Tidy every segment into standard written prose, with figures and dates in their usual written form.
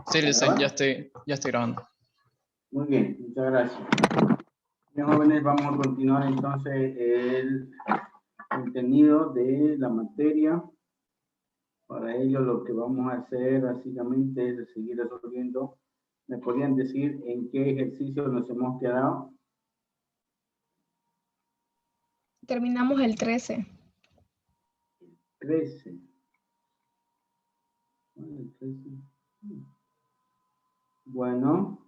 Sí, licenciado, ya estoy grabando. Muy bien, muchas gracias. Bien, jóvenes, vamos a continuar entonces el contenido de la materia. Para ello lo que vamos a hacer básicamente es seguir resolviendo. ¿Me podrían decir en qué ejercicio nos hemos quedado? Terminamos el 13. 13. El 13. Bueno.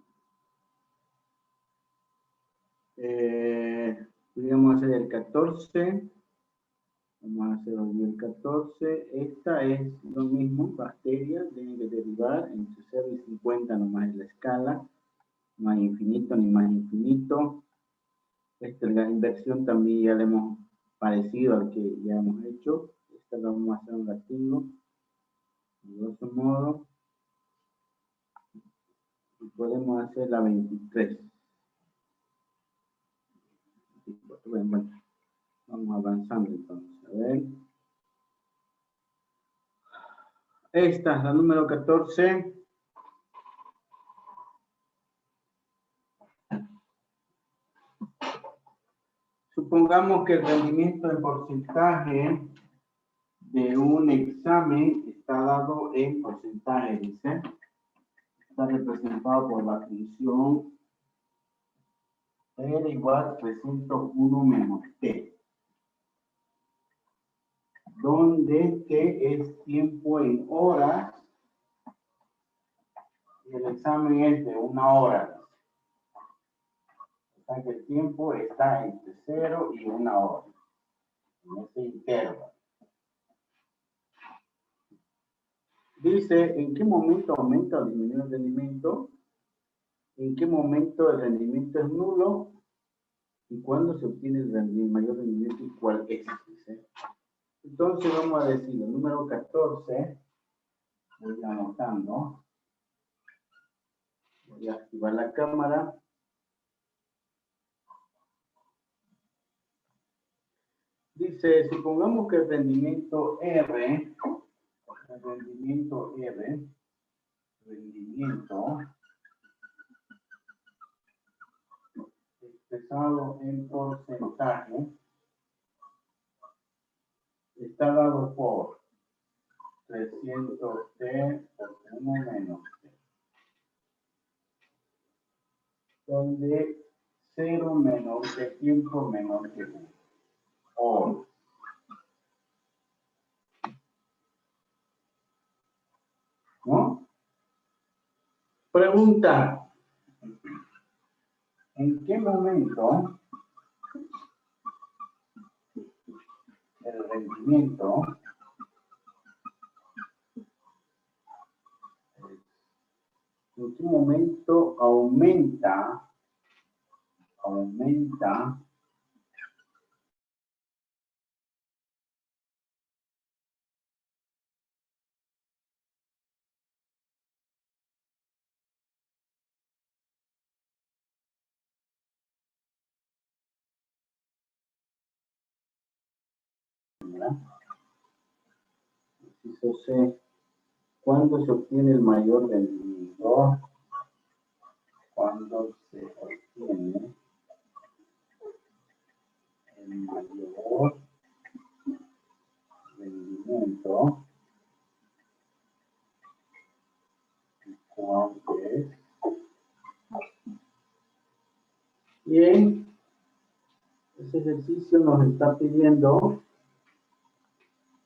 Podríamos hacer el 14. Vamos a hacer hoy el 14. Esta es lo mismo, bacterias, tienen que derivar entre 0 y 50 nomás es la escala. No hay infinito ni más infinito. La inversión también ya le hemos parecido al que ya hemos hecho. Esta la vamos a hacer un ratito. De grosso modo. Y podemos hacer la 23. Bueno, vamos avanzando entonces. A ver. Esta es la número 14. Supongamos que el rendimiento en porcentaje de un examen está dado en porcentaje, dice. Está representado por la función R igual a 301 menos T. Donde T es tiempo en horas. Y el examen es de 1 hora. O sea que el tiempo está entre 0 y 1 hora. En ese intervalo. Dice, ¿en qué momento aumenta o disminuye el rendimiento? ¿En qué momento el rendimiento es nulo? ¿Y cuándo se obtiene el mayor rendimiento y cuál es? Dice. Entonces vamos a decir, el número 14, voy anotando, voy a activar la cámara. Dice, supongamos que el rendimiento R, expresado en porcentaje, está dado por 300T por 1 menos T. Donde 0 menor que tiempo menor que 1. O. ¿No? Pregunta. ¿En qué momento el rendimiento aumenta Entonces, ¿cuándo se obtiene el mayor rendimiento? Cuando se obtiene el mayor rendimiento, ¿cuál es? Bien, ese ejercicio nos está pidiendo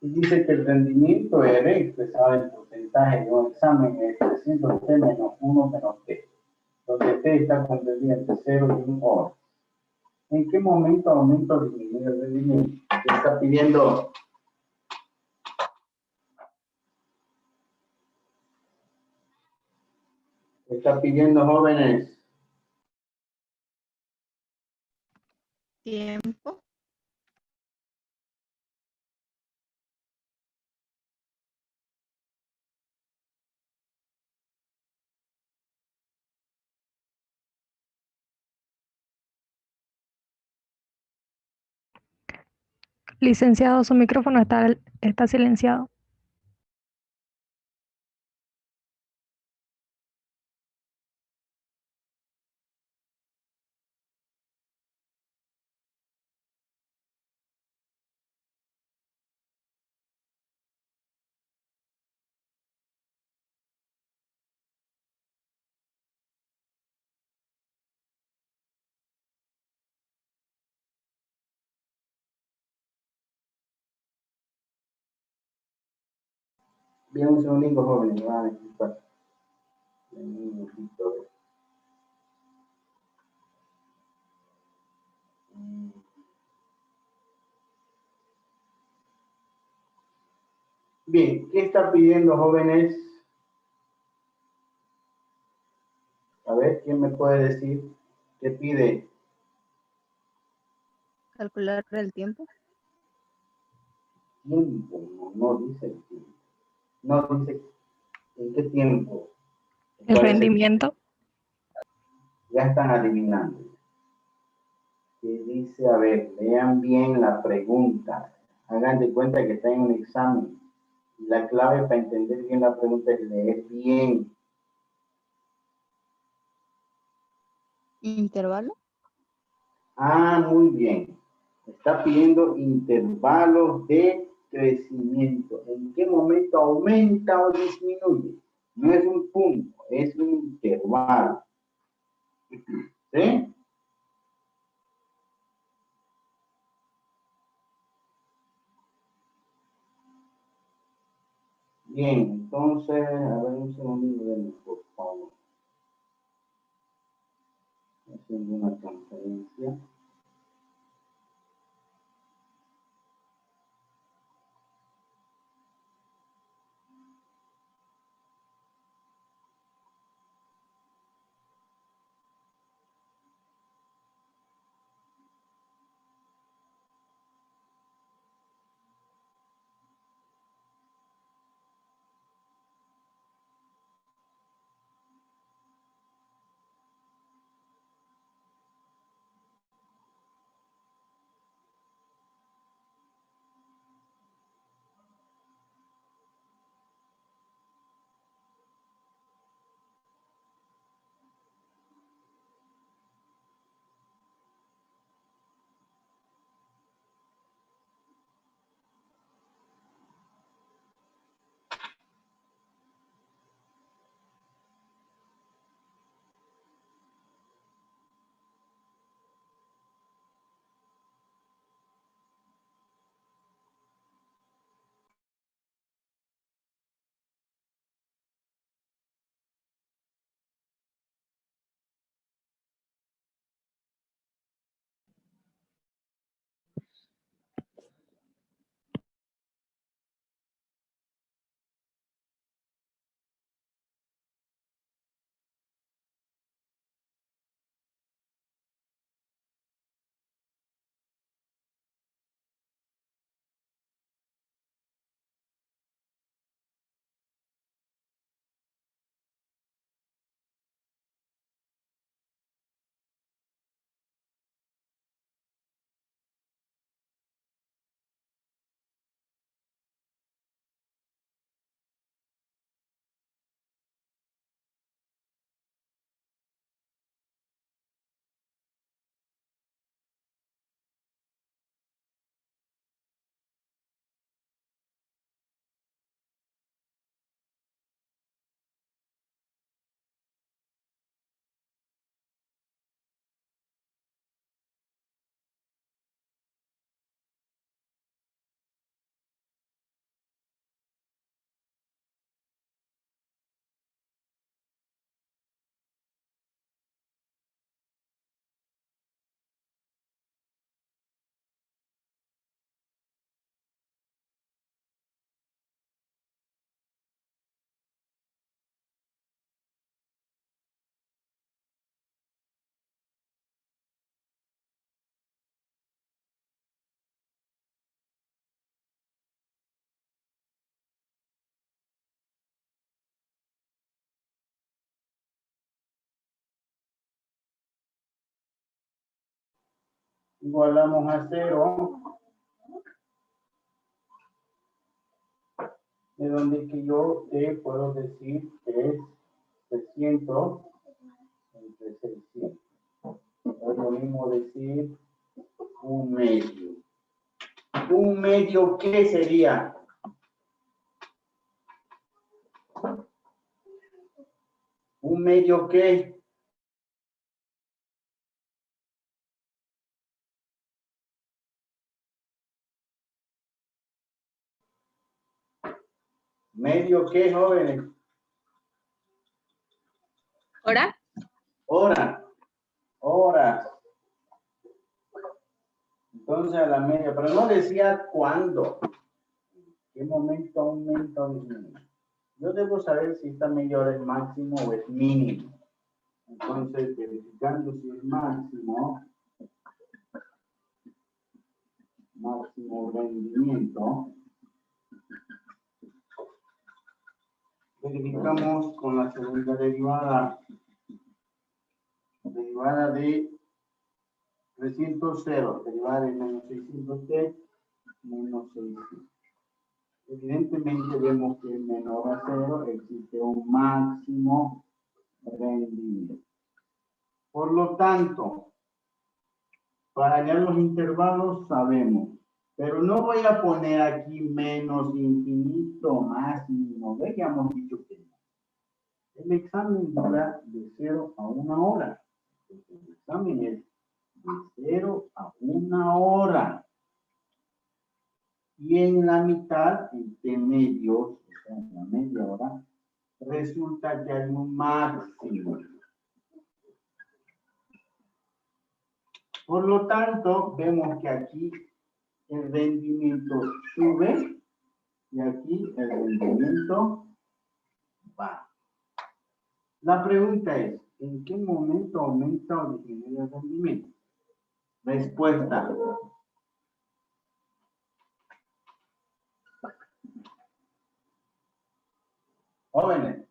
y dice que el rendimiento R expresado en porcentaje de un examen es 300T menos 1 menos T, donde T está comprendido entre 0 y 1 hora. ¿En qué momento aumenta o disminuye el rendimiento? ¿Qué está pidiendo? ¿Qué está pidiendo, jóvenes? Tiempo. Licenciado, su micrófono está silenciado. Bien, un segundito, jóvenes, me van a disculpar. Un minutito, a ver. Bien, ¿qué está pidiendo, jóvenes? A ver, ¿quién me puede decir qué pide? Calcular el tiempo. Tiempo, no dice el tiempo. No dice en qué tiempo. El ¿Cuál es rendimiento. Ya están adivinando. ¿Qué dice? A ver, lean bien la pregunta. Hagan de cuenta que está en un examen. Y la clave para entender bien la pregunta es leer bien. Intervalo. Ah, muy bien. Está pidiendo intervalos de crecimiento. ¿En qué momento aumenta o disminuye? No es un punto, es un intervalo. ¿Sí? Bien, entonces, a ver un segundito, denme, por favor. Haciendo una conferencia. Igualamos a 0, de donde que yo te puedo decir que es 600 entre 600. Es lo mismo decir un medio. ¿Un medio qué sería? ¿Un medio qué? ¿Medio qué, jóvenes? ¿Hora? Hora. Horas. Entonces a la media, pero no decía cuándo. ¿Qué momento aumenta o disminuye? Yo debo saber si esta media hora es máximo o es mínimo. Entonces, verificando si es máximo rendimiento, verificamos con la segunda derivada de 300, derivada de menos 600 t menos 600. Evidentemente vemos que menor a 0 existe un máximo rendimiento. Por lo tanto, para hallar los intervalos sabemos, pero no voy a poner aquí menos infinito, más no, ve que hemos dicho que no. El examen dura de 0 a 1 hora. El examen es de 0 a 1 hora. Y en la mitad, entre medios, o sea, en la media hora, resulta que hay un máximo. Por lo tanto, vemos que aquí el rendimiento sube y aquí el rendimiento baja. La pregunta es, ¿en qué momento aumenta o disminuye el rendimiento? Respuesta. Jóvenes.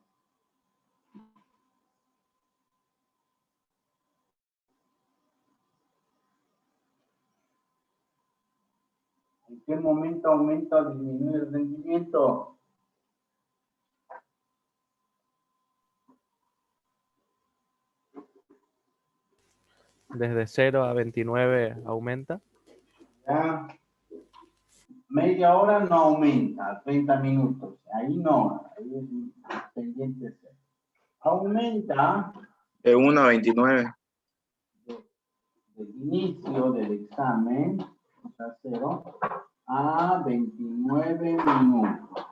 ¿En qué momento aumenta o disminuye el rendimiento? Desde 0 a 29 aumenta. Ya. Media hora no aumenta, 30 minutos. Ahí no, ahí es pendiente cero. Aumenta De 1 a 29. del inicio del examen, o sea, 0, a 29 minutos.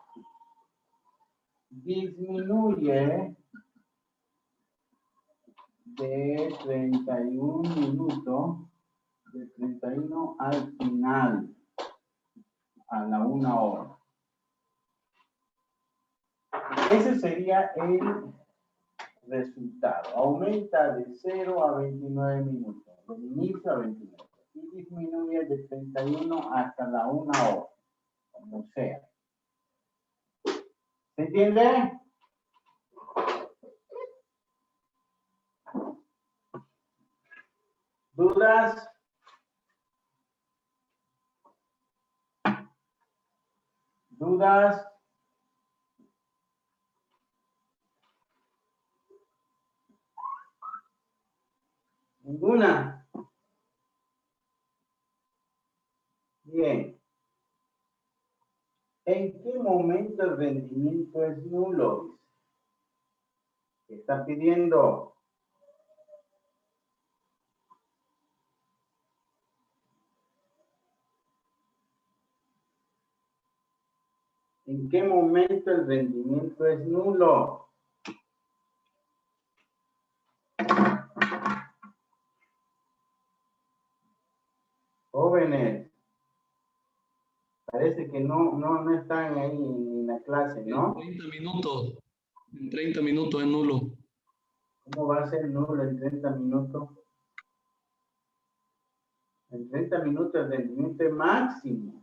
Disminuye de 31 minutos, de 31 al final, a la 1 hora. Ese sería el resultado. Aumenta de 0 a 29 minutos, del inicio a 29. Y disminuye de 31 hasta la 1 hora, como sea. ¿Se entiende? ¿Dudas? ¿Dudas? ¿Ninguna? Bien. ¿En qué momento el rendimiento es nulo? ¿Qué está pidiendo? ¿En qué momento el rendimiento es nulo? Jóvenes, parece que no están ahí en la clase, ¿no? En 30 minutos. En 30 minutos es nulo. ¿Cómo va a ser nulo en 30 minutos? En 30 minutos el rendimiento es máximo.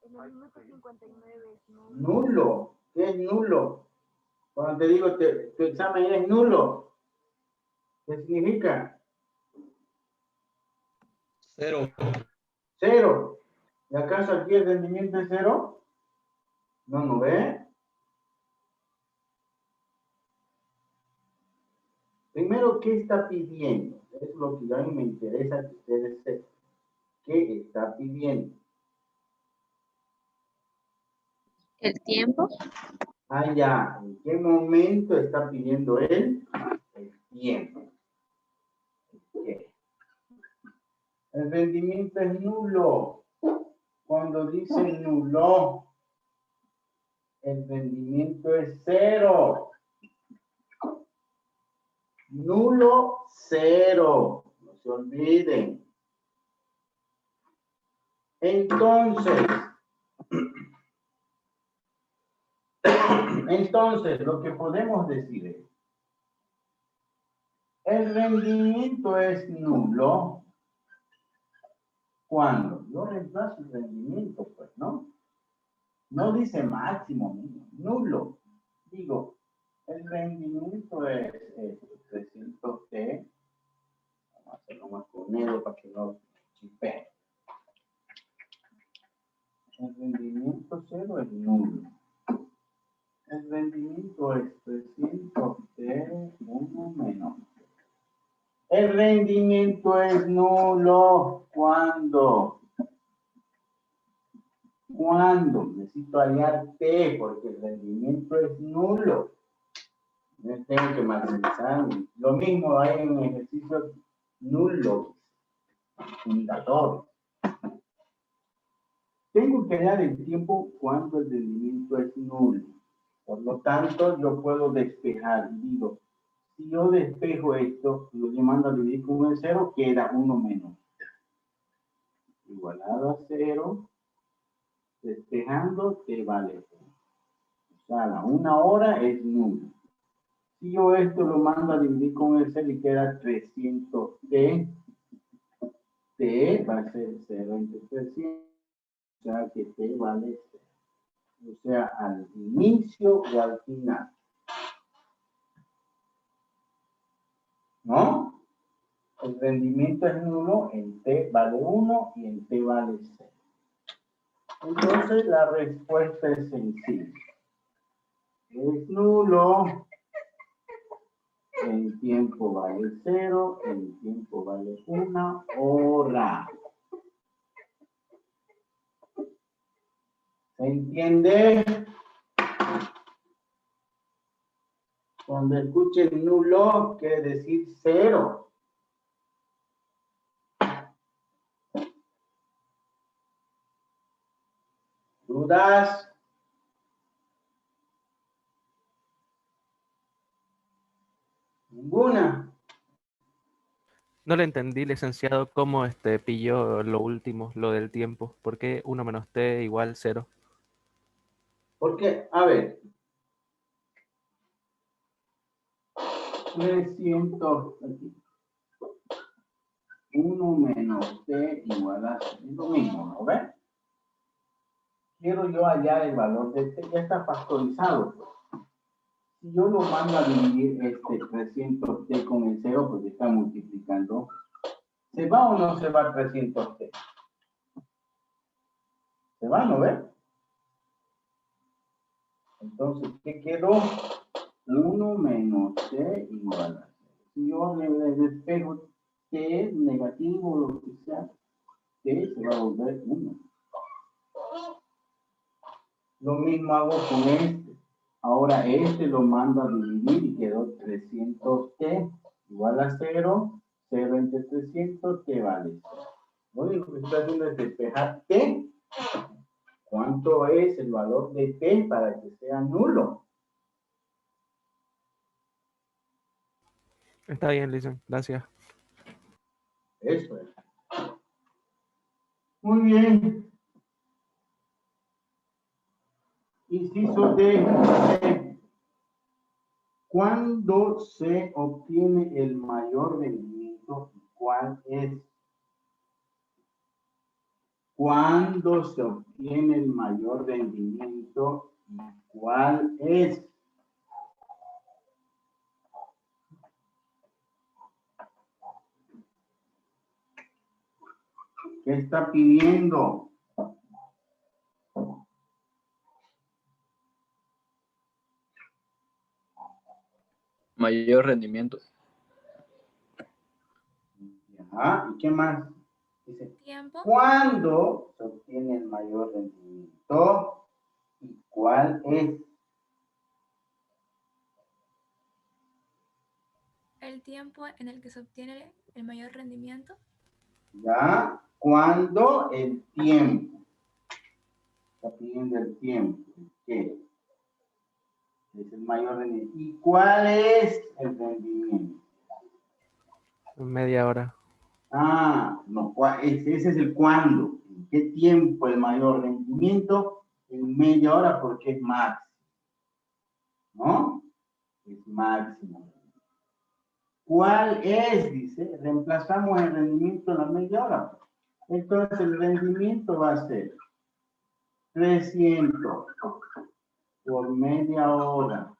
En el minuto 59 es nulo. Nulo. ¿Qué es nulo? Cuando te digo que tu examen es nulo, ¿qué significa? 0. Cero. ¿Y acaso aquí el rendimiento es cero? ¿No ve? Primero, ¿qué está pidiendo? Es lo que a mí me interesa que ustedes sepan. ¿Qué está pidiendo? ¿El tiempo? Ah, ya. ¿En qué momento está pidiendo él? El tiempo. ¿Qué? El rendimiento es nulo. Cuando dice nulo, El rendimiento es 0. Nulo, 0. No se olviden. Entonces, lo que podemos decir es, el rendimiento es nulo cuando yo reemplazo el rendimiento, pues, ¿no? No dice máximo, nulo. Digo, el rendimiento es 300T. Vamos a hacerlo más con negro para que no chipee. El rendimiento 0 es nulo. El rendimiento es 300T 1 menos. El rendimiento es nulo cuando necesito hallar T, porque el rendimiento es nulo. No tengo que maximizar. Lo mismo hay en ejercicios nulos, fundadores. Tengo que hallar el tiempo cuando el rendimiento es nulo. Por lo tanto, yo puedo despejar. Digo, si yo despejo esto, lo que mando a dividir con el 0, queda 1 menos. Igualado a 0. Despejando, T vale 1. O sea, la 1 hora es nulo. Si yo esto lo mando a dividir con el 0 y queda 300T, T va a ser 0 entre 300. O sea, que T vale 0. O sea, al inicio o al final. ¿No? El rendimiento es nulo, en T vale 1 y en T vale 0. Entonces, la respuesta es sencilla. Es nulo, el tiempo vale 0, el tiempo vale 1 hora. ¿Se entiende? Cuando escuchen nulo, quiere decir 0. ¿Dudas? ¿Ninguna? No le entendí, licenciado, cómo pilló lo último, lo del tiempo. ¿Por qué 1 menos t igual 0? Porque, a ver, 300, aquí. 1 menos t igual a 0. Es lo mismo, ¿no ves? Quiero yo hallar el valor de t, ya está factorizado. Si yo lo mando a dividir 300t con el 0, porque está multiplicando, ¿se va o no se va 300t? Se va, ¿no ves? Entonces, ¿qué quedó? 1 menos t igual a 0. Si yo le despejo t negativo, lo que sea, t se va a volver 1. Lo mismo hago con este. Ahora lo mando a dividir y quedó 300t igual a 0. 0 entre 300, t vale 0. Lo único que estoy haciendo es despejar t. ¿Cuánto es el valor de t para que sea nulo? Está bien, licenciado. Gracias. Eso es. Muy bien. Inciso D. ¿Cuándo se obtiene el mayor rendimiento y cuál es? ¿Cuándo se obtiene el mayor rendimiento y cuál es? ¿Qué está pidiendo? Mayor rendimiento. Ajá, ¿y qué más? Dice, Tiempo. ¿cuándo se obtiene el mayor rendimiento y cuál es? El tiempo en el que se obtiene el mayor rendimiento. ¿Ya? ¿Cuándo? El tiempo. Está pidiendo el tiempo. ¿Qué? El mayor rendimiento. ¿Y cuál es el rendimiento? Media hora. Ah, no, ese es el cuándo. ¿En qué tiempo el mayor rendimiento? En media hora porque es máximo. ¿No? Es máximo. ¿Cuál es? Dice, reemplazamos el rendimiento en la media hora. Entonces el rendimiento va a ser 300 por media hora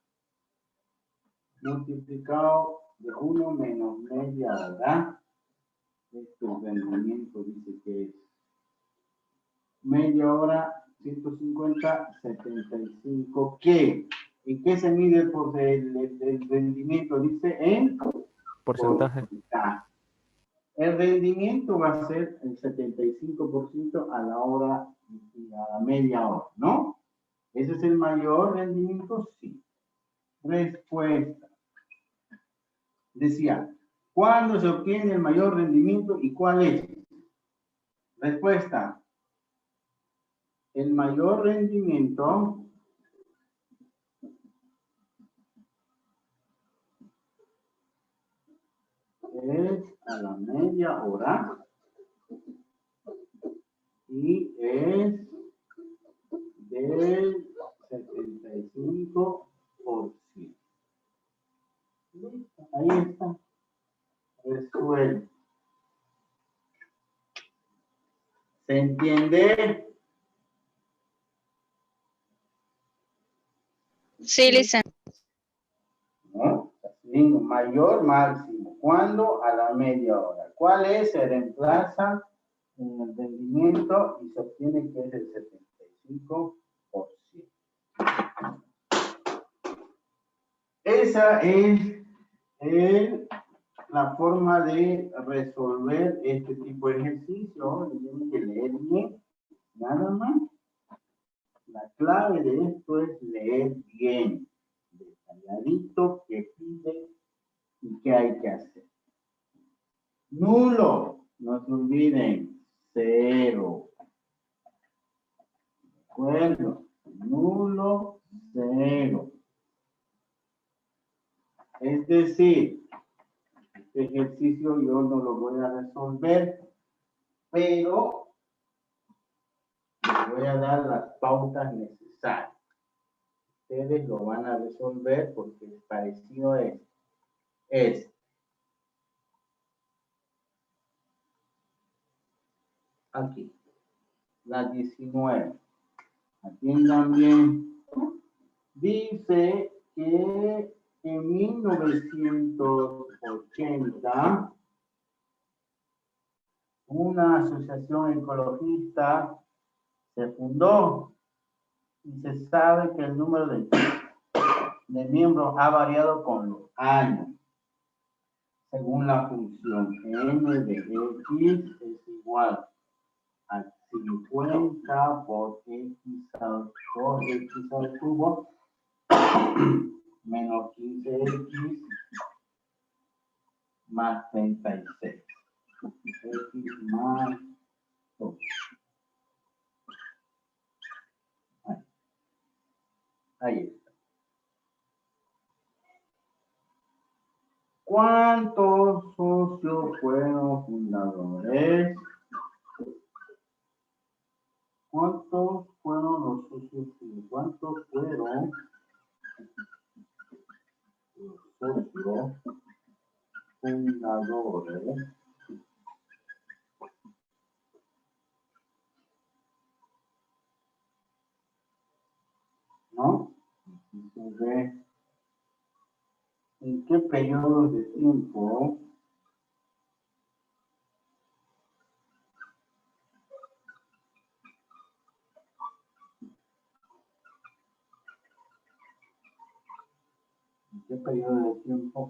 multiplicado de 1 menos media hora. Este rendimiento dice que es media hora 150, 75. ¿Qué? ¿En qué se mide el rendimiento? Dice en Porcentaje. El rendimiento va a ser el 75% a la hora y a la media hora, ¿no? ¿Ese es el mayor rendimiento? Sí. Respuesta. Decía, ¿cuándo se obtiene el mayor rendimiento y cuál es? Respuesta. El mayor rendimiento es a la media hora y es del 75%. Ahí está. Resuelve. ¿Se entiende? Sí, licenciado. ¿No? Mayor, máximo. ¿Cuándo? A la media hora. ¿Cuál es? Se reemplaza en el rendimiento y se obtiene que es el 75%. Esa es la forma de resolver este tipo de ejercicio. Tienen que leer bien, nada más. La clave de esto es leer bien, detalladito, qué pide y qué hay que hacer. Nulo, no se olviden, 0. ¿De acuerdo? Nulo, 0. Es decir, este ejercicio yo no lo voy a resolver, pero les voy a dar las pautas necesarias. Ustedes lo van a resolver porque es parecido a este. Aquí, la 19. Atiendan bien. Dice que en 1980 una asociación ecologista se fundó y se sabe que el número de miembros ha variado con los años según la función n de x es igual a 50 por x al 2x al cubo menos 15x más 36. X más 2. Ahí está. ¿Cuántos socios fueron fundadores? ¿Cuántos fueron los socios? ¿Cuántos fueron los socios fundadores? ¿No? Se ve en qué periodo de tiempo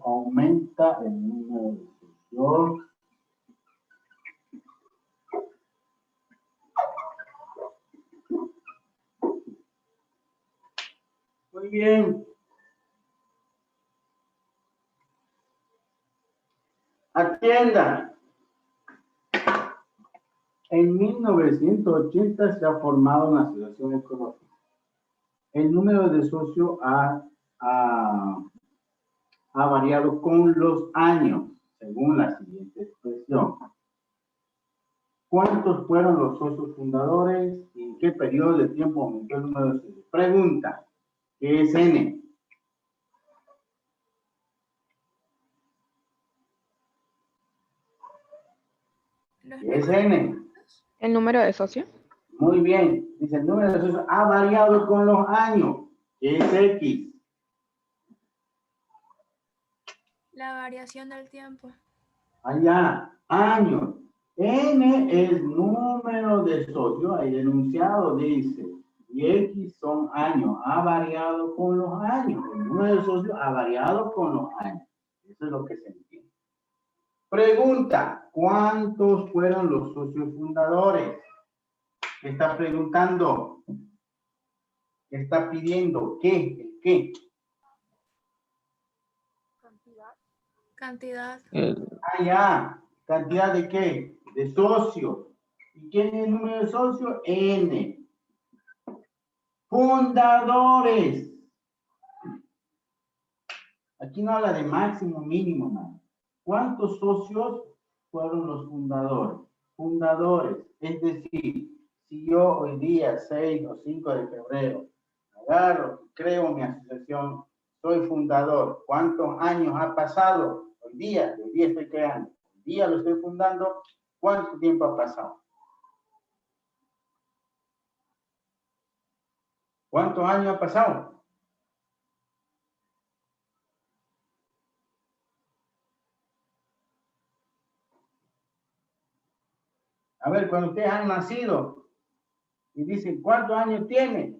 aumenta el número de socios. Muy bien. Atiendan. En 1980 se ha formado una asociación ecológica. El número de socios ha ha variado con los años, según la siguiente expresión. ¿Cuántos fueron los socios fundadores y en qué periodo de tiempo aumentó el número de socios? Pregunta, ¿qué es N? ¿Qué es N? El número de socios. Muy bien. Dice, el número de socios ha variado con los años. ¿Qué es X? La variación del tiempo. Allá, años. N es número de socios. El enunciado dice, y X son años. Ha variado con los años. El número de socios ha variado con los años. Eso es lo que se entiende. Pregunta, ¿cuántos fueron los socios fundadores? ¿Qué está preguntando? ¿Qué está pidiendo? ¿Qué? ¿El qué? Cantidad. Ah, ya. ¿Cantidad de qué? De socios. ¿Y quién es el número de socios? N. Fundadores. Aquí no habla de máximo, mínimo, nada. ¿Cuántos socios fueron los fundadores? Fundadores. Es decir, si yo hoy día, 6 o 5 de febrero, agarro, creo mi asociación, soy fundador. ¿Cuántos años ha pasado? Hoy día estoy creando. Hoy día lo estoy fundando. ¿Cuánto tiempo ha pasado? ¿Cuántos años ha pasado? A ver, cuando ustedes han nacido y dicen, ¿cuántos años tiene?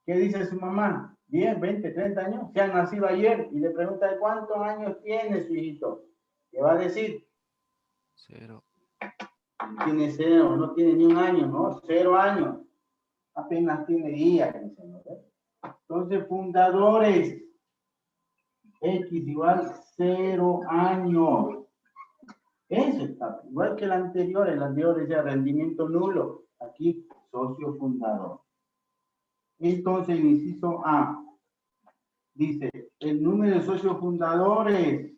¿Qué dice su mamá? 10, 20, 30 años. Se han nacido ayer y le pregunta, ¿cuántos años tiene su hijito? ¿Qué va a decir? 0. Tiene 0, no tiene ni un año, ¿no? 0 años. Apenas tiene días. Entonces, fundadores. X igual 0 años. Eso está igual que el anterior decía rendimiento nulo. Aquí, socio fundador. Entonces, el inciso A dice, el número de socios fundadores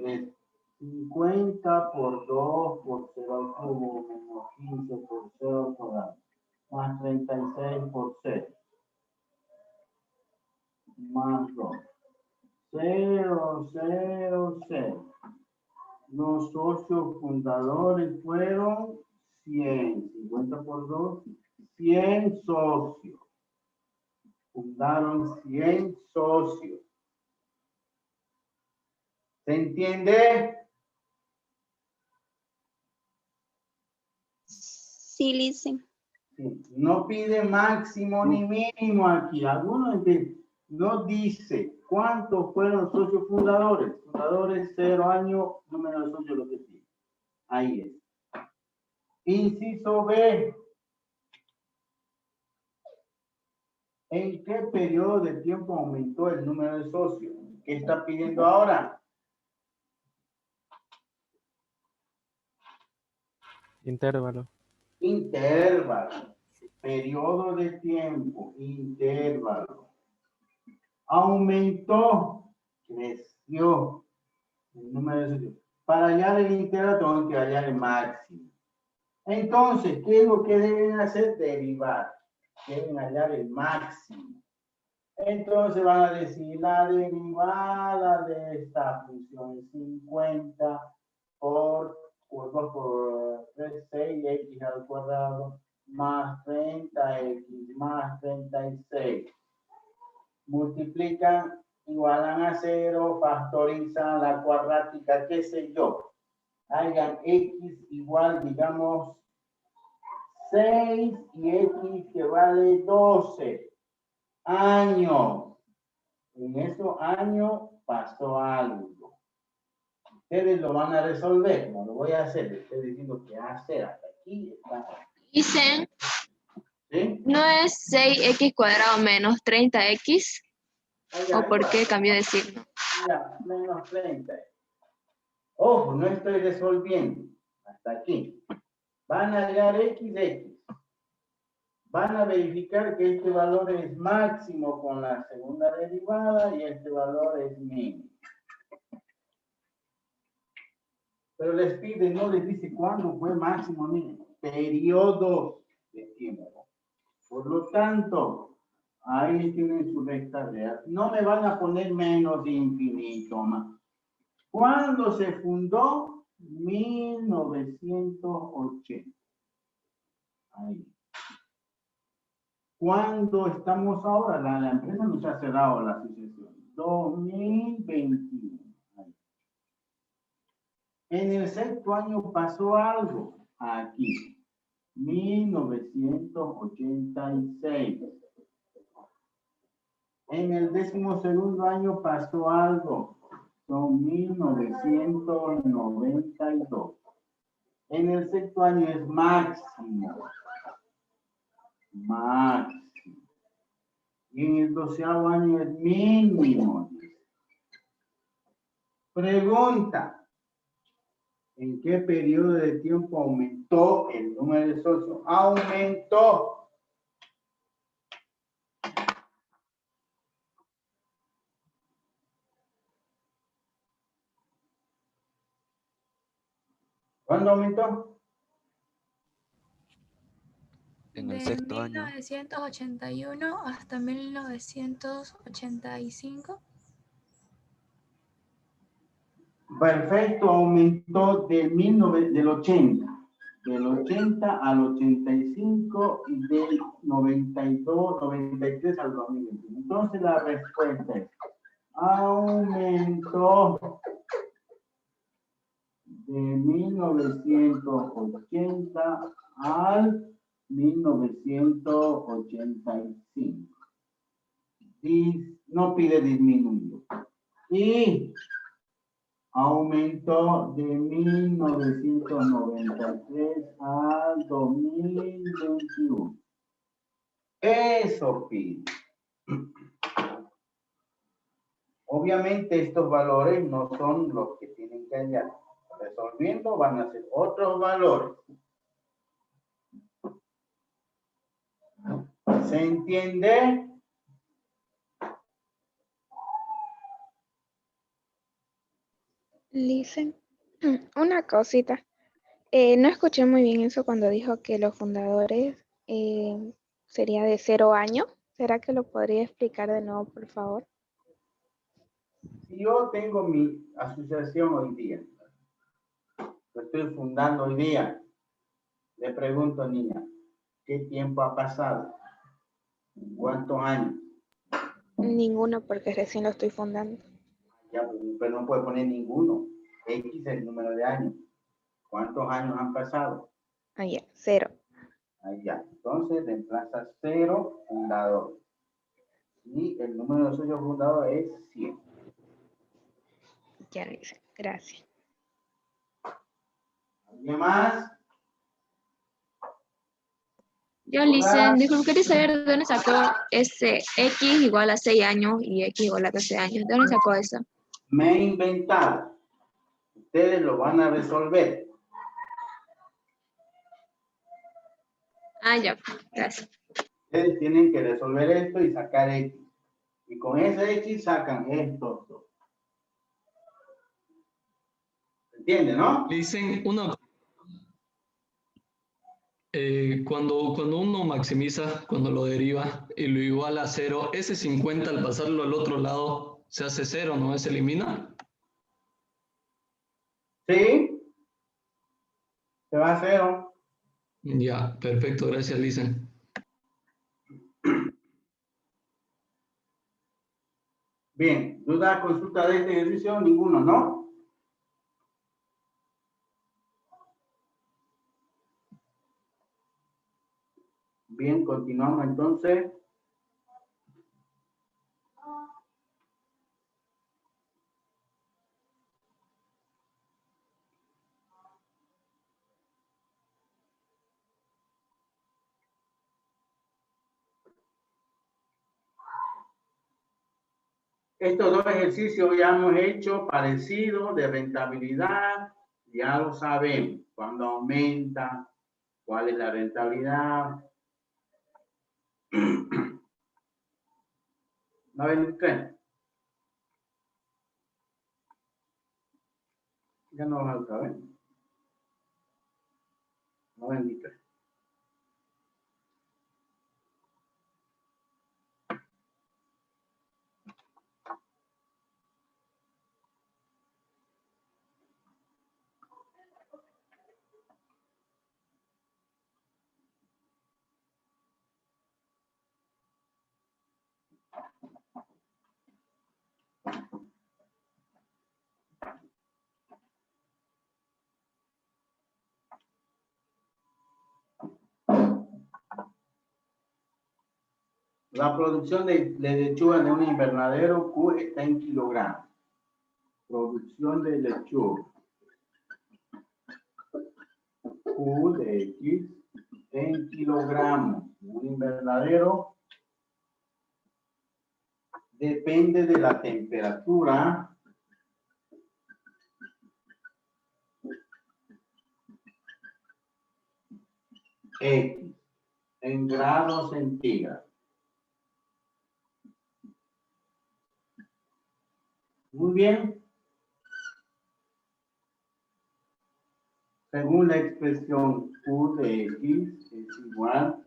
es 50 por 2 por 0 al cubo menos 15 por 0 al cuadrado más 36 por 0 más 2. 0, 0, 0. Los socios fundadores fueron 100. 50 por 2, 100 socios. Fundaron 100 socios. ¿Se entiende? Sí, Lice. Sí. No pide máximo ni mínimo aquí. Algunos no dice cuántos fueron los socios fundadores. Fundadores 0 años, número de socios lo que tiene. Ahí es. Inciso B. ¿En qué periodo de tiempo aumentó el número de socios? ¿Qué está pidiendo ahora? Intervalo. Intervalo. Periodo de tiempo. Intervalo. Aumentó. Creció el número de socios. Para hallar el intervalo tengo que hallar el máximo. Entonces, ¿qué es lo que deben hacer? Derivar. Deben hallar el máximo. Entonces van a decir la derivada de esta función es 50 por 2 por 3, 6x al cuadrado más 30x más 36. Multiplican, igualan a 0, factorizan la cuadrática, qué sé yo. Hagan x igual, digamos, 6 y x que vale 12. Años. En esos años pasó algo. Ustedes lo van a resolver. No lo voy a hacer. Estoy diciendo que hacer. Hasta aquí está. Dicen, ¿Sí? ¿no es 6x cuadrado menos 30x? Allá, ¿O por qué igual. cambió de signo? Ya, menos 30. Ojo, no estoy resolviendo. Hasta aquí. Van a hallar x. van a verificar que este valor es máximo con la segunda derivada y este valor es mínimo. Pero les pide, no les dice cuándo fue máximo o mínimo. Periodos de tiempo. Por lo tanto, ahí tienen su recta real. No me van a poner menos de infinito más. ¿Cuándo se fundó? 1980. Ahí. ¿Cuándo estamos ahora? La empresa nos ha cerrado la asociación. 2021. Ahí. En el sexto año pasó algo. Aquí. 1986. En el 12º año pasó algo. Son 1992. En el sexto año es máximo. Máximo. Y en el 12º año es mínimo. Pregunta. ¿En qué periodo de tiempo aumentó el número de socios? Aumentó. ¿Cuándo aumentó? En el De sexto año. 1981 hasta 1985. Perfecto, aumentó del 80. Del 80 al 85 y del 92, 93 al 2021. Entonces la respuesta es, aumentó de 1980 al 1985. Y no pide disminuir. Y aumentó de 1993 al 2021. Eso pide. Obviamente estos valores no son los que tienen que hallar. Resolviendo van a ser otros valores. ¿Se entiende? Listen, una cosita. No escuché muy bien eso cuando dijo que los fundadores sería de 0 años. ¿Será que lo podría explicar de nuevo, por favor? Si yo tengo mi asociación hoy día, lo estoy fundando hoy día, le pregunto, niña, ¿qué tiempo ha pasado? ¿Cuántos años? Ninguno, porque recién lo estoy fundando. Ya, pero no puede poner ninguno. X es el número de años. ¿Cuántos años han pasado? Ah, ya, 0. Ahí ya. Entonces reemplaza 0 fundador. Y el número de socios fundadores es 100. Ya lo hice. Gracias. ¿Alguien más? Yo, Licen, disculpe, quería saber de dónde sacó ese X igual a 6 años y X igual a 13 años. ¿De dónde sacó eso? Me he inventado. Ustedes lo van a resolver. Ah, ya, gracias. Ustedes tienen que resolver esto y sacar X. Y con ese X sacan estos dos. ¿Entienden, no? Dicen cuando uno maximiza, cuando lo deriva y lo iguala a 0, ese 50 al pasarlo al otro lado se hace 0, ¿no? ¿Se elimina? ¿Sí? Se va a 0. Ya, perfecto, gracias, Licen. Bien, ¿duda, consulta de este ejercicio? Ninguno, ¿no? Bien, continuamos entonces. Estos dos ejercicios ya hemos hecho parecido de rentabilidad, ya lo sabemos, cuando aumenta, cuál es la rentabilidad. La 23. Ya no vas a otra vez. La 23. La producción de lechuga de un invernadero Q está en kilogramos. Producción de lechuga. Q de X en kilogramos. Un invernadero depende de la temperatura X en grados centígrados. Muy bien. Según la expresión Q de X es igual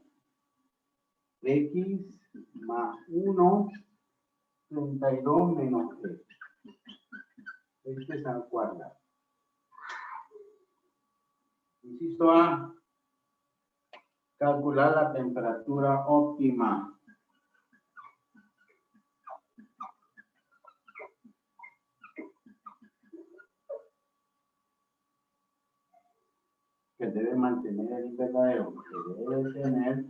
X más 1, 32 menos 3. Este es al cuadrado. Inciso A. Calcular la temperatura óptima. Que debe mantener el invernadero, que debe tener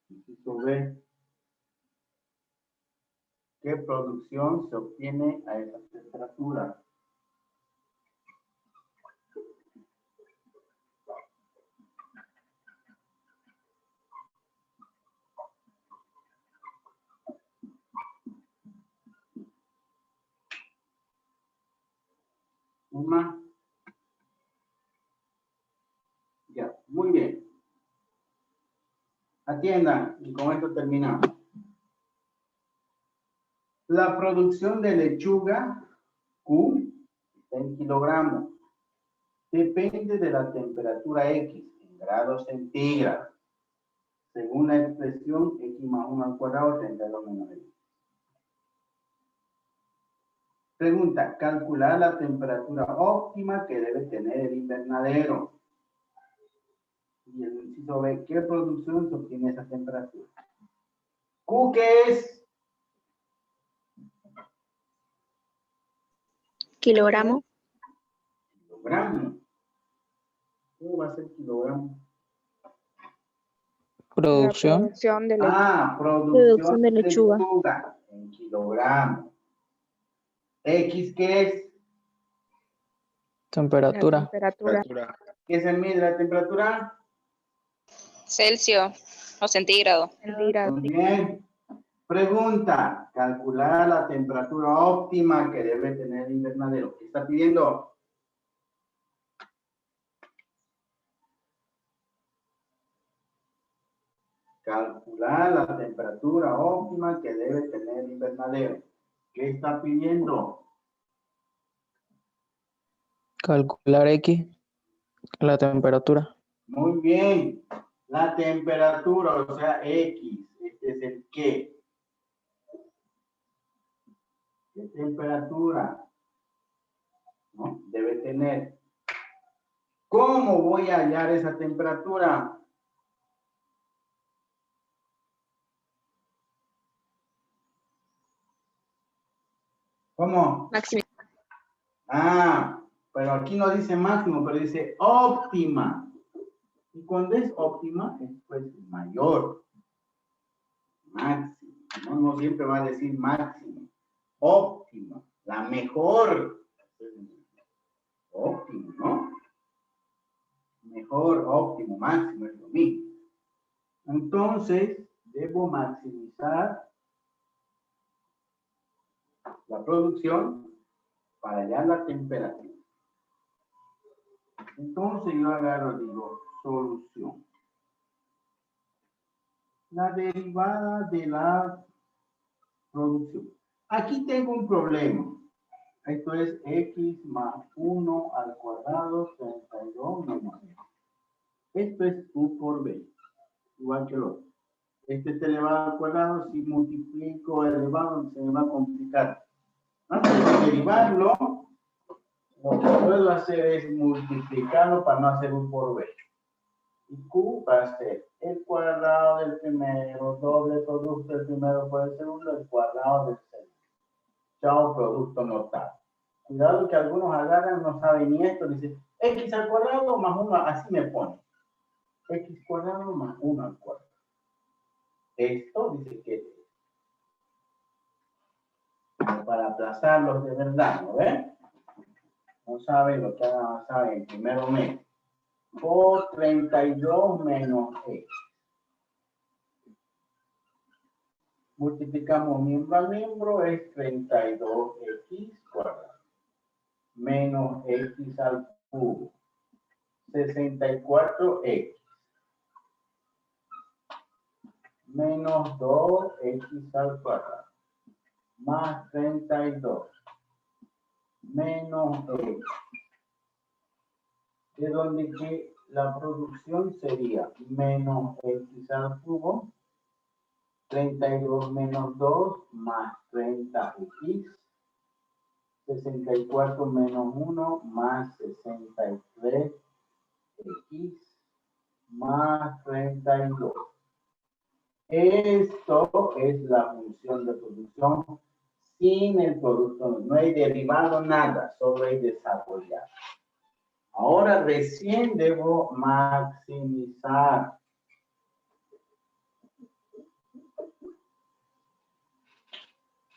inciso B. ¿Qué producción se obtiene a esa temperatura? Una. Ya, muy bien. Atiendan, y con esto terminamos. La producción de lechuga Q está en kilogramos. Depende de la temperatura X en grados centígrados. Según la expresión X más 1 al cuadrado, 32 menos X. Pregunta, calcular la temperatura óptima que debe tener el invernadero. Y el inciso B, ¿qué producción se obtiene esa temperatura? Q, ¿qué es? Kilogramo. Kilogramo. ¿Cómo va a ser kilogramo? La producción de lechuga. Ah, producción de de lechuga. lechuga en kilogramos. X, ¿qué es? Temperatura. La temperatura. ¿Qué se mide la temperatura? Celsius o centígrado. Muy bien. Pregunta, calcular la temperatura óptima que debe tener el invernadero. ¿Qué está pidiendo? Calcular la temperatura óptima que debe tener el invernadero. ¿Qué está pidiendo? Calcular X, la temperatura. Muy bien. La temperatura, o sea, X. Este es el qué. ¿Qué temperatura? ¿No? Debe tener. ¿Cómo voy a hallar esa temperatura? ¿Cómo? Máximo. Ah, pero aquí no dice máximo, pero dice óptima. Y cuando es óptima, es pues mayor. Máximo. No siempre va a decir máximo. Óptimo. La mejor. Óptimo, ¿no? Mejor, óptimo, máximo, es lo mismo. Entonces, debo maximizar la producción para hallar la temperatura. Entonces yo agarro, digo, solución. La derivada de la producción. Aquí tengo un problema. Esto es x más 1 al cuadrado, 32 menos x. Esto es u por b, igual que el otro. Este es elevado al cuadrado, si multiplico elevado se me va a complicar. Antes de derivarlo, lo que puedo hacer es multiplicarlo para no hacer u por b. Y q va a ser el cuadrado del primero, doble producto del primero por el segundo, el cuadrado del segundo. Chao, producto notable. Cuidado que algunos agarran, no saben ni esto, dicen x al cuadrado más 1, así me pone. X cuadrado más 1 al cuadrado. Esto dice que para aplazarlos de verdad, ¿no ven? No saben lo que avanzar en primero mes. Por 32 menos x. Multiplicamos miembro a miembro, es 32x cuadrado. Menos x al cubo. 64x. Menos 2x al cuadrado. Más 32. Menos x. De donde que la producción sería menos x al cubo. 32 menos 2 más 30x. 64 menos 1 más 63x más 32. Esto es la función de producción sin el producto. No hay derivado nada, solo hay desarrollado. Ahora recién debo maximizar.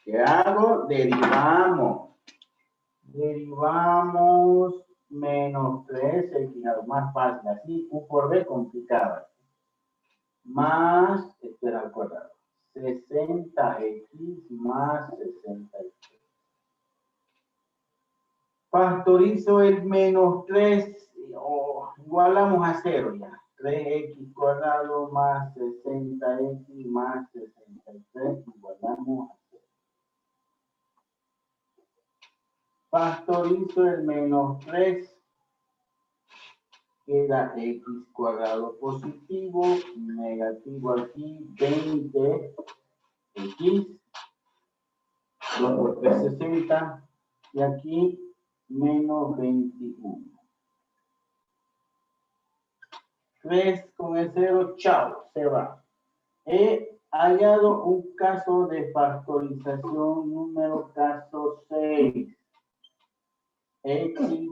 ¿Qué hago? Derivamos. Derivamos menos 3x, algo más fácil, así, u por b complicada. Más, esto era al cuadrado, 60x más 63. Factorizo el menos 3, igualamos a 0 ya. 3x cuadrado más 60x más 63, igualamos a 0. Factorizo el menos 3, queda x cuadrado positivo, negativo aquí, 20x, 2 por 3, 60, y aquí menos 21. 3 con el 0, chao, se va. He hallado un caso de factorización número caso 6. X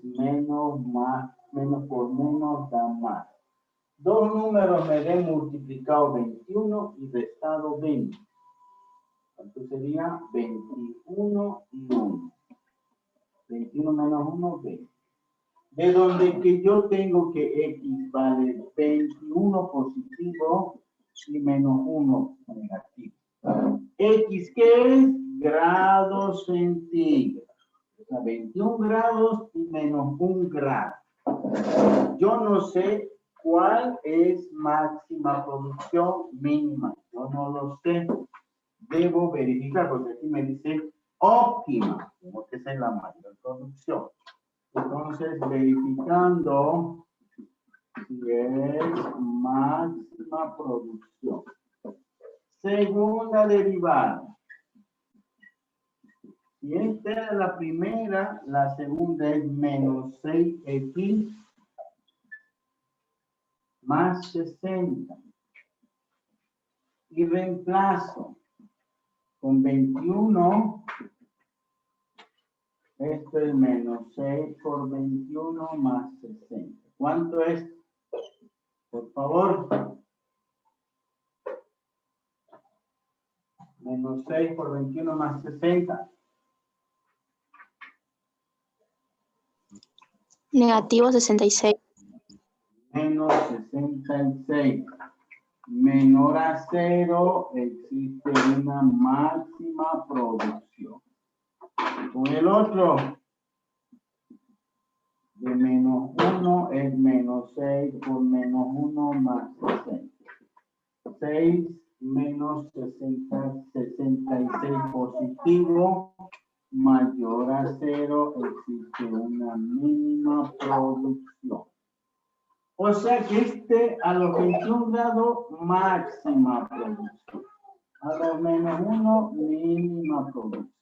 menos más, menos por menos da más. Dos números me den multiplicado 21 y restado 20. ¿Cuánto sería? 21 y 1. 21 menos 1, 20. De donde que yo tengo que X vale 21 positivo y menos 1 negativo. X, ¿qué es? Grados centígrados. 21 grados y menos 1 grado. Yo no sé cuál es máxima producción mínima. Yo no lo sé. Debo verificar porque aquí me dice óptima, como que esa es la mayor producción. Entonces, verificando si es máxima producción. Segunda derivada. Si esta era la primera, la segunda es menos 6x más 60. Y reemplazo con 21. Esto es menos 6 por 21 más 60. ¿Cuánto es? Por favor. Menos 6 por 21 más 60. Negativo 66. Menos 66. Menor a 0 existe una máxima producción. Con el otro, de menos es menos 6 por menos 1 más 60. 6 menos 66 positivo mayor a 0, existe una mínima producción. O sea que a los 21 grados, máxima producción. A los menos 1, mínima producción.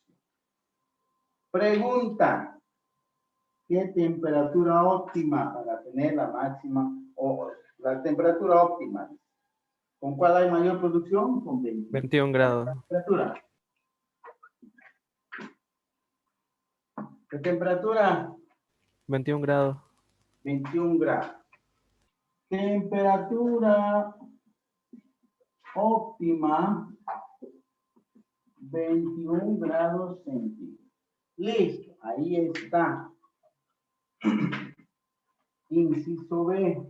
Pregunta. ¿Qué temperatura óptima para tener la máxima o la temperatura óptima? ¿Con cuál hay mayor producción? Con 21 grados. Temperatura. ¿Qué temperatura? 21 grados. 21 grados. Temperatura óptima, 21 grados centígrados. Listo, ahí está. Inciso B.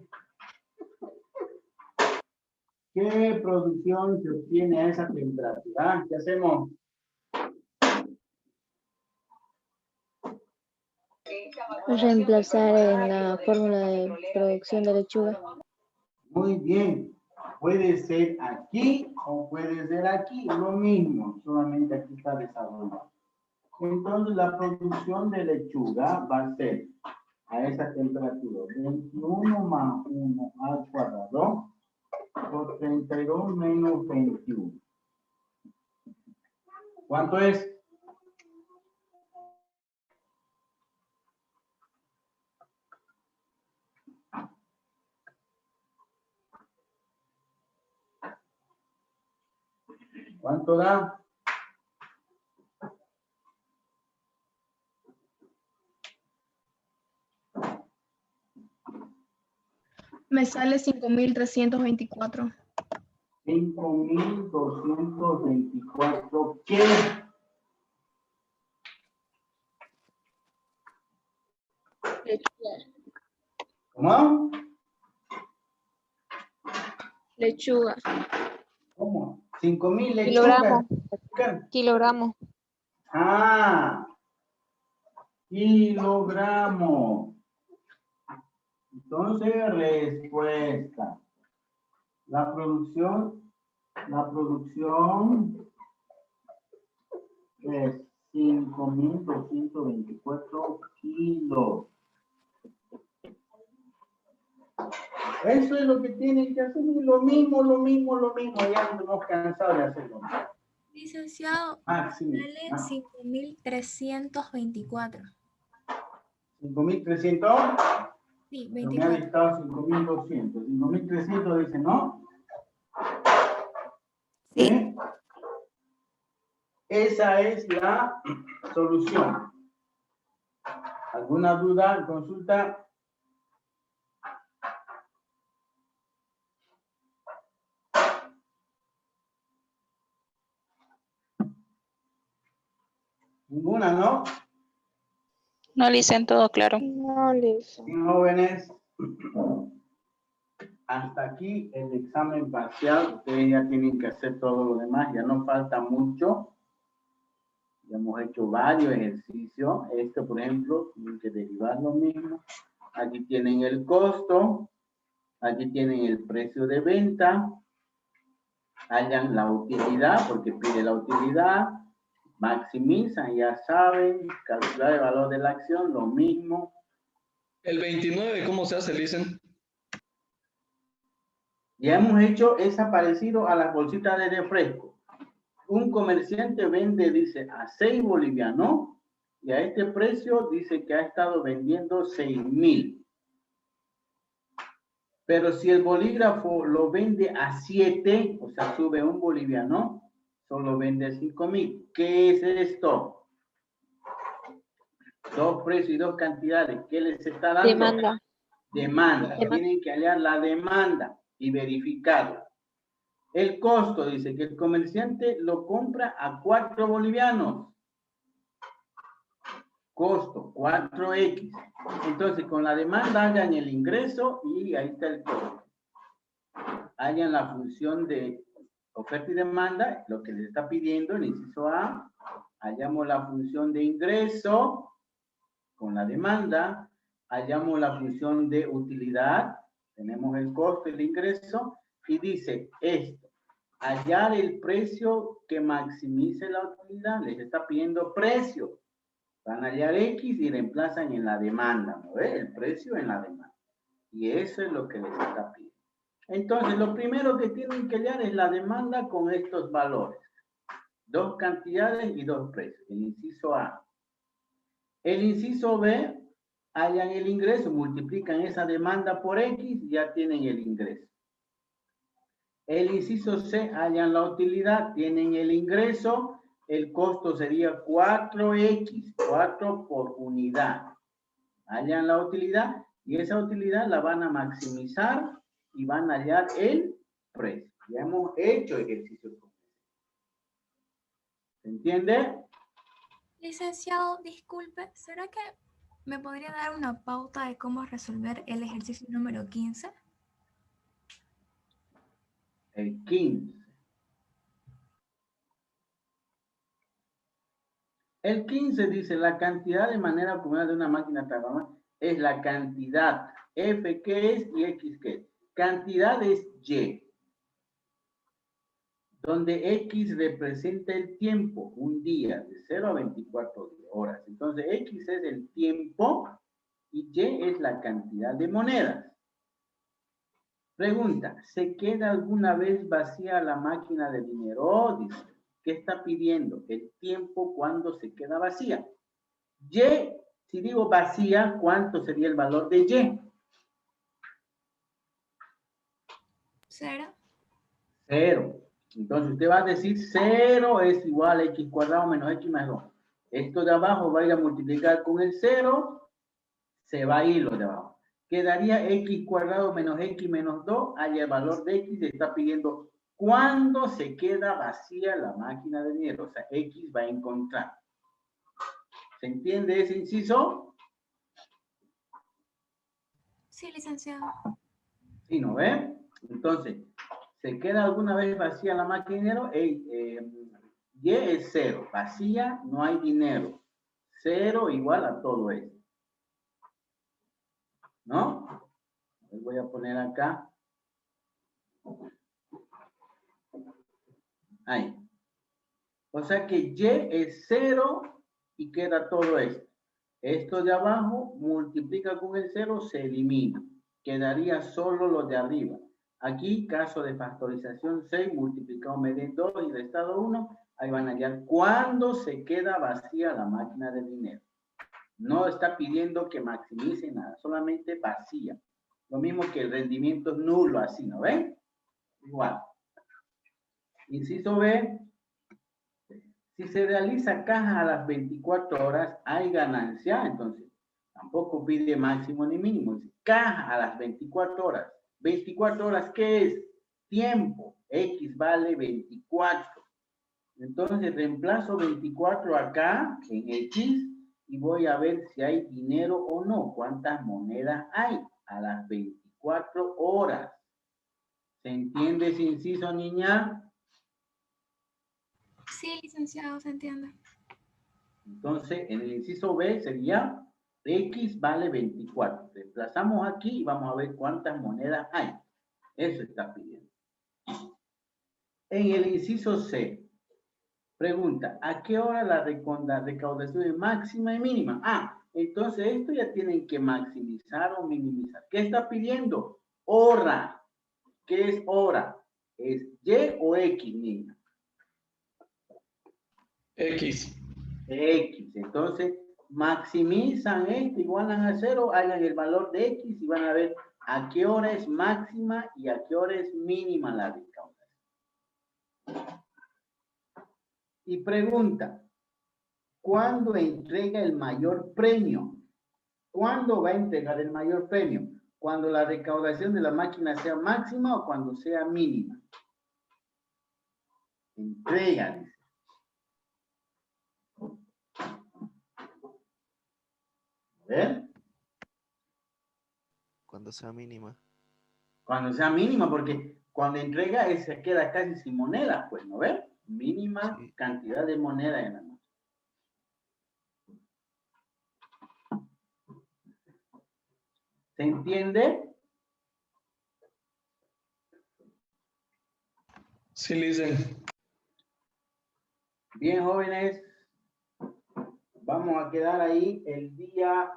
¿Qué producción se obtiene a esa temperatura? ¿Qué hacemos? Reemplazar en la fórmula de producción de lechuga. Muy bien. Puede ser aquí o puede ser aquí. Lo mismo, solamente aquí está desarrollado. Entonces la producción de lechuga va a ser a esa temperatura 21 más 1 al cuadrado por 32 menos 21. ¿Cuánto es? ¿Cuánto da? Me sale 5.324. 5.224. ¿Qué? ¿Cómo? Lechuga. ¿Cómo? 5.000 lechugas. Kilogramos. Kilogramos. Ah, kilogramos. Entonces, respuesta. La producción es 5.224 kilos. Eso es lo que tienen que hacer, lo mismo, ya nos hemos cansado de hacerlo. Licenciado, Máximo. sale 5.324. 5.300. Sí, Me ha 24. dictado 5.200. 5.300 dice, ¿no? Sí. Esa es la solución. ¿Alguna duda, consulta? Ninguna, ¿no? No, Licen, todo claro. No, listo. Sí, jóvenes. Hasta aquí el examen parcial. Ustedes ya tienen que hacer todo lo demás. Ya no falta mucho. Ya hemos hecho varios ejercicios. Esto, por ejemplo, tienen que derivar lo mismo. Aquí tienen el costo. Aquí tienen el precio de venta. Hallan la utilidad, porque pide la utilidad. Maximizan, ya saben. Calcular el valor de la acción, lo mismo. El 29, ¿cómo se hace, Licen? Ya hemos hecho, es parecido a las bolsitas de refresco. Un comerciante vende, dice, a 6 bolivianos y a este precio dice que ha estado vendiendo 6.000. Pero si el bolígrafo lo vende a 7, o sea, sube un boliviano, solo vende 5.000. ¿Qué es esto? Dos precios y dos cantidades. ¿Qué les está dando? Demanda. Demanda. Tienen que hallar la demanda y verificarla. El costo dice que el comerciante lo compra a 4 bolivianos. Costo 4X. Entonces, con la demanda hagan el ingreso y ahí está el costo. Hagan la función de oferta y demanda, lo que les está pidiendo el inciso A. Hallamos la función de ingreso con la demanda hallamos la función de utilidad, tenemos el costo, el ingreso, y dice esto, hallar el precio que maximice la utilidad, les está pidiendo precio. Van a hallar X y reemplazan en la demanda, ¿no ve? El precio en la demanda. Y eso es lo que les está pidiendo. Entonces, lo primero que tienen que hallar es la demanda con estos valores. 2 cantidades y 2 precios. El inciso A. El inciso B, hallan el ingreso, multiplican esa demanda por X y ya tienen el ingreso. El inciso C, hallan la utilidad, tienen el ingreso, el costo sería 4X, 4 por unidad. Hallan la utilidad y esa utilidad la van a maximizar y van a hallar el precio. Ya hemos hecho ejercicio. ¿Se entiende? Licenciado, disculpe, ¿será que me podría dar una pauta de cómo resolver el ejercicio número 15? El 15. El 15 dice la cantidad de manera acumulada de una máquina trabajadora es la cantidad. F, ¿qué es? Y X, ¿qué es? Cantidad es Y. Donde X representa el tiempo, un día, de 0 a 24 horas. Entonces, X es el tiempo y Y es la cantidad de monedas. Pregunta, ¿se queda alguna vez vacía la máquina de dinero? Dice, ¿qué está pidiendo? El tiempo cuando se queda vacía. Y, si digo vacía, ¿cuánto sería el valor de Y? 0. 0. Entonces usted va a decir 0 es igual a X cuadrado menos X más 2. Esto de abajo va a ir a multiplicar con el 0, se va a ir lo de abajo. Quedaría X cuadrado menos X menos 2, hay el valor de X, le está pidiendo cuándo se queda vacía la máquina de dinero. O sea, X va a encontrar. ¿Se entiende ese inciso? Sí, licenciado. Sí, ¿no ve? Entonces, ¿se queda alguna vez vacía la máquina de dinero? Y es 0. Vacía, no hay dinero. 0 igual a todo esto. ¿No? Voy a poner acá. Ahí. O sea que Y es 0 y queda todo esto. Esto de abajo multiplica con el 0, se elimina. Quedaría solo lo de arriba. Aquí, caso de factorización 6, multiplicado mediante 2 y restado 1, ahí van a hallar cuándo se queda vacía la máquina de dinero. No está pidiendo que maximice nada, solamente vacía. Lo mismo que el rendimiento nulo, así, ¿no ven? Igual. Inciso B. Si se realiza caja a las 24 horas, hay ganancia, entonces tampoco pide máximo ni mínimo. Dice, caja a las 24 horas. 24 horas, ¿qué es? Tiempo. X vale 24. Entonces reemplazo 24 acá en X y voy a ver si hay dinero o no. ¿Cuántas monedas hay a las 24 horas? ¿Se entiende ese inciso, niña? Sí, licenciado, se entiende. Entonces, en el inciso B sería X vale 24. Reemplazamos aquí y vamos a ver cuántas monedas hay. Eso está pidiendo. En el inciso C, pregunta, ¿a qué hora la recaudación es máxima y mínima? Ah, entonces esto ya tienen que maximizar o minimizar. ¿Qué está pidiendo? Hora. ¿Qué es hora? ¿Es Y o X, niña? X. X. Entonces, maximizan esto, igualan a 0, hagan el valor de X y van a ver a qué hora es máxima y a qué hora es mínima la recaudación. Y pregunta, ¿cuándo entrega el mayor premio? ¿Cuándo va a entregar el mayor premio? ¿Cuando la recaudación de la máquina sea máxima o cuando sea mínima? Entrega, dice. ¿Ver? Cuando sea mínima. Cuando sea mínima, porque cuando entrega se queda casi sin monedas, pues, ¿no ves? Mínima sí. Cantidad de monedas en la noche. ¿Se entiende? Sí, listen. Bien, jóvenes. Vamos a quedar ahí el día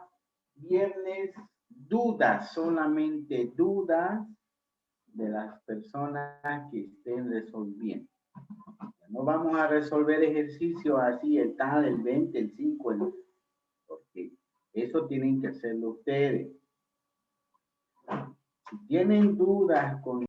viernes. Dudas, solamente dudas de las personas que estén resolviendo. No vamos a resolver ejercicios así, el tal, el 20, el 5, porque eso tienen que hacerlo ustedes. Si tienen dudas con